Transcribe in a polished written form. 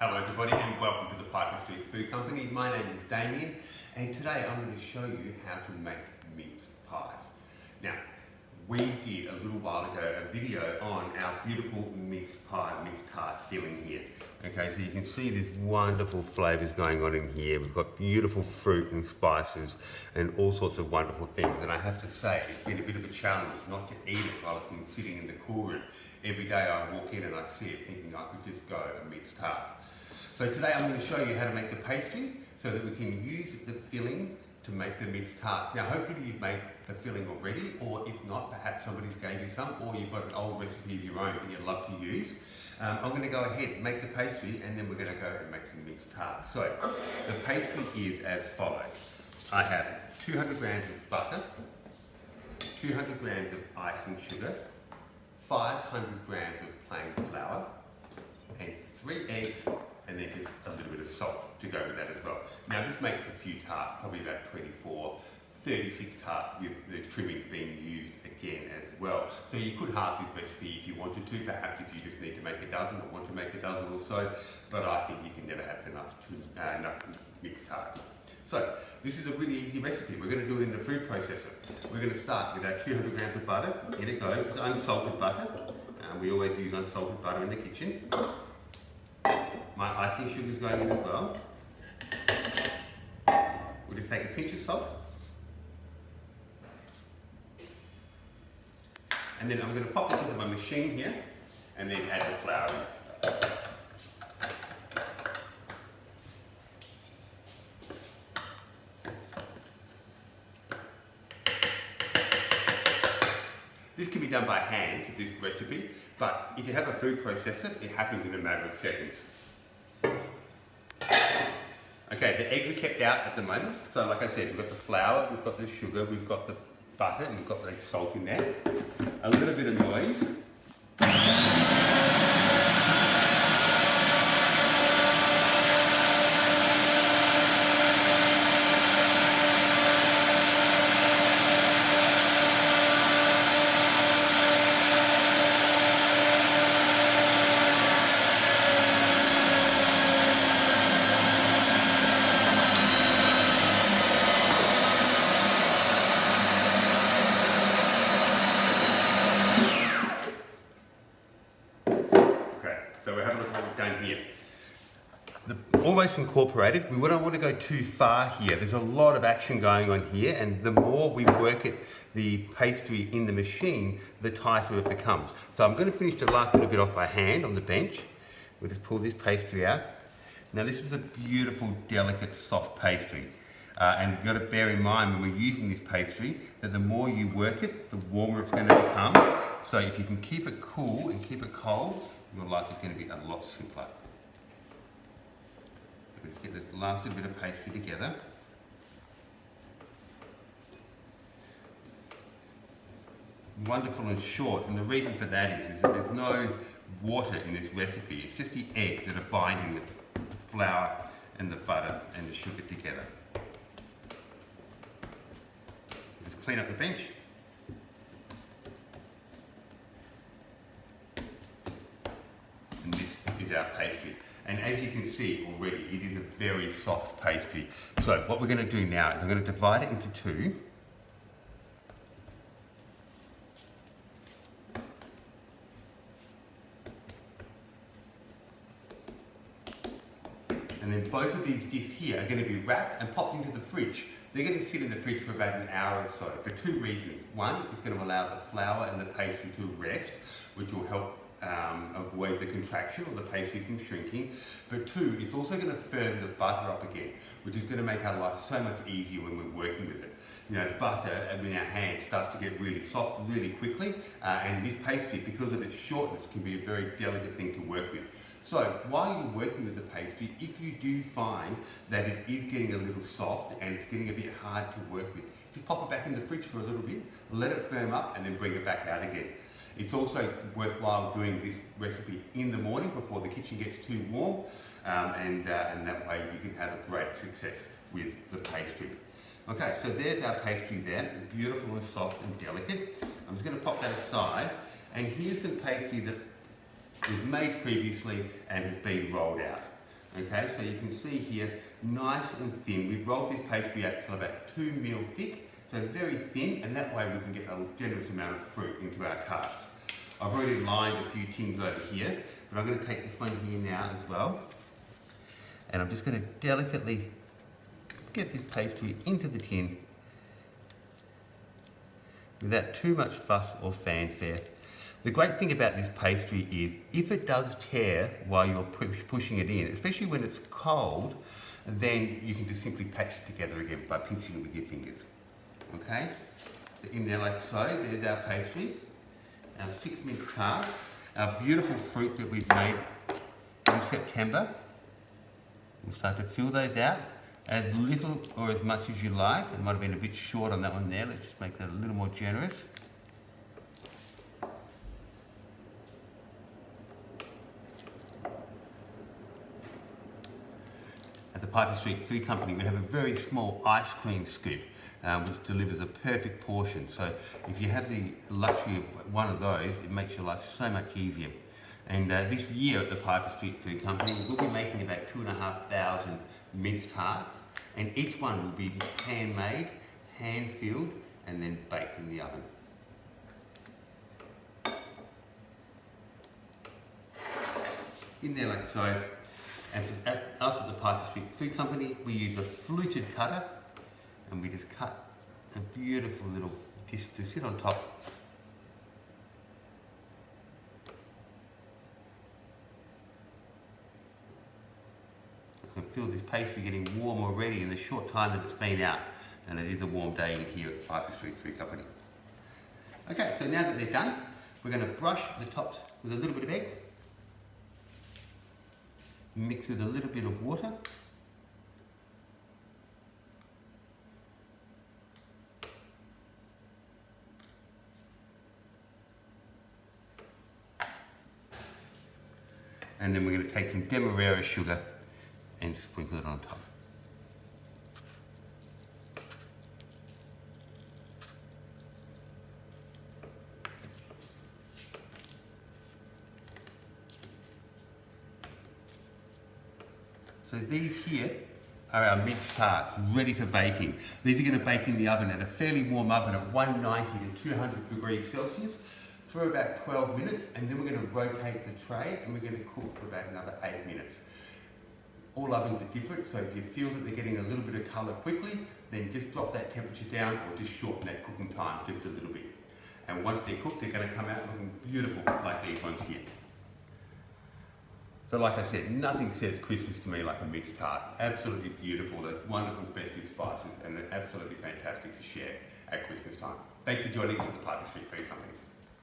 Hello everybody and welcome to the Pastry Food Company. My name is Damien and today I'm going to show you how to make mince pies. Now, we did a little while ago a video on our beautiful mince pie, mince tart filling here. Okay, so you can see there's wonderful flavours going on in here. We've got beautiful fruit and spices and all sorts of wonderful things. And I have to say, it's been a bit of a challenge not to eat it while I've been sitting in the cool room. Every day I walk in and I see it thinking I could just go a mince tart. So today I'm going to show you how to make the pastry so that we can use the filling to make the mince tarts. Now hopefully you've made the filling already, or if not, perhaps somebody's gave you some, or you've got an old recipe of your own that you'd love to use. I'm going to go ahead and make the pastry and then we're going to go and make some mince tarts. So the pastry is as follows. I have 200 grams of butter, 200 grams of icing sugar, 500 grams of plain flour, and 3 eggs, and then just a little bit of salt to go with that as well. Now this makes a few tarts, probably about 24, 36 tarts with the trimmings being used again as well. So you could halve this recipe if you wanted to, perhaps if you just need to make a dozen or want to make a dozen or so, but I think you can never have enough mixed tarts. So this is a really easy recipe. We're going to do it in the food processor. We're going to start with our 200 grams of butter. In it goes. It's unsalted butter. We always use unsalted butter in the kitchen. My icing sugar is going in as well. We'll just take a pinch of salt. And then I'm going to pop this into my machine here and then add the flour in. This can be done by hand, this recipe, but if you have a food processor, it happens in a matter of seconds. Okay, the eggs are kept out at the moment. So like I said, we've got the flour, we've got the sugar, we've got the butter, and we've got the salt in there. A little bit of noise. So we're having a look at what we've done here. Almost incorporated. We don't want to go too far here. There's a lot of action going on here, and the more we work it, the pastry in the machine, the tighter it becomes. So I'm going to finish the last little bit off by hand on the bench. We'll just pull this pastry out. Now this is a beautiful, delicate, soft pastry. And you've got to bear in mind when we're using this pastry that the more you work it, the warmer it's going to become. So if you can keep it cool and keep it cold, your life is going to be a lot simpler. So let's get this last little bit of pastry together. Wonderful and short, and the reason for that is that there's no water in this recipe. It's just the eggs that are binding the flour and the butter and the sugar together. Just clean up the bench. And this is our pastry. And as you can see already, it is a very soft pastry. So what we're going to do now is I'm going to divide it into two. And then both of these dishes here are going to be wrapped and popped into the fridge. They're going to sit in the fridge for about an hour or so for two reasons. One, it's going to allow the flour and the pastry to rest, which will help avoid the contraction or the pastry from shrinking. But two, it's also going to firm the butter up again, which is going to make our life so much easier when we're working with it. You know, the butter in our hand starts to get really soft really quickly, and this pastry, because of its shortness, can be a very delicate thing to work with. So while you're working with the pastry, if you do find that it is getting a little soft and it's getting a bit hard to work with, just pop it back in the fridge for a little bit, let it firm up, and then bring it back out again. It's also worthwhile doing this recipe in the morning before the kitchen gets too warm, and that way you can have a great success with the pastry. Okay, so there's our pastry there, beautiful and soft and delicate. I'm just going to pop that aside, and here's some pastry that was made previously and has been rolled out. Okay, so you can see here, nice and thin. We've rolled this pastry out to about 2 mil thick, so very thin, and that way we can get a generous amount of fruit into our tarts. I've already lined a few tins over here, but I'm going to take this one here now as well. And I'm just going to delicately get this pastry into the tin without too much fuss or fanfare. The great thing about this pastry is if it does tear while you're pushing it in, especially when it's cold, then you can just simply patch it together again by pinching it with your fingers. Okay, so in there like so, there's our pastry, our 6 mince tarts, our beautiful fruit that we've made in September. We'll start to fill those out as little or as much as you like. It might have been a bit short on that one there. Let's just make that a little more generous. At the Piper Street Food Company, we have a very small ice cream scoop, which delivers a perfect portion. So if you have the luxury of one of those, it makes your life so much easier. And this year at the Piper Street Food Company, we'll be making about 2,500 mince tarts, and each one will be handmade, hand-filled, and then baked in the oven. In there like so. And for us at the Piper Street Food Company, we use a fluted cutter, and we just cut a beautiful little disc to sit on top. I can feel this pastry getting warm already in the short time that it's been out, and it is a warm day in here at the Piper Street Food Company. Okay, so now that they're done, we're going to brush the tops with a little bit of egg. Mix with a little bit of water. And then we're going to take some demerara sugar and sprinkle it on top. So these here are our mince tarts ready for baking. These are going to bake in the oven at a fairly warm oven at 190 to 200 degrees Celsius for about 12 minutes, and then we're going to rotate the tray and we're going to cook for about another 8 minutes. All ovens are different, so if you feel that they're getting a little bit of colour quickly, then just drop that temperature down or just shorten that cooking time just a little bit. And once they're cooked, they're going to come out looking beautiful like these ones here. So like I said, nothing says Christmas to me like a mince tart. Absolutely beautiful, those wonderful festive spices, and they're absolutely fantastic to share at Christmas time. Thanks for joining us at the Piper Street Food Company.